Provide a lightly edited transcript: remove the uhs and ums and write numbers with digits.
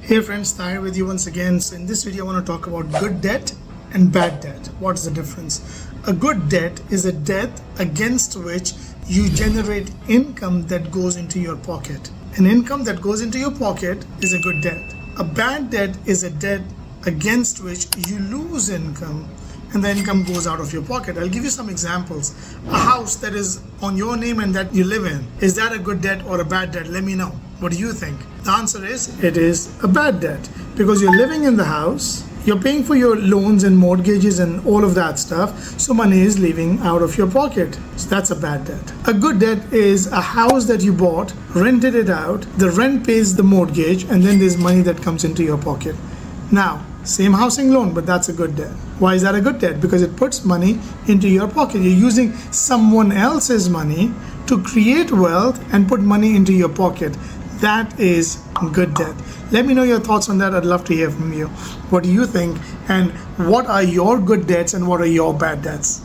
Hey friends, Tahir with you once again. So in this video I want to talk about good debt and bad debt. What's the difference? A good debt is a debt against which you generate income that goes into your pocket. An income that goes into your pocket is a good debt. A bad debt is a debt against which you lose income and the income goes out of your pocket. I'll give you some examples. A house that is on your name and that you live in, is that a good debt or a bad debt? Let me know. What do you think? The answer is it is a bad debt because you're living in the house, you're paying for your loans and mortgages and all of that stuff, so money is leaving out of your pocket. So that's a bad debt. A good debt is a house that you bought, rented it out, the rent pays the mortgage, and then there's money that comes into your pocket. Now, same housing loan, but that's a good debt. Why is that a good debt? Because it puts money into your pocket. You're using someone else's money to create wealth and put money into your pocket. That is good debt. Let me know your thoughts on that. I'd love to hear from you. What do you think? And what are your good debts and what are your bad debts?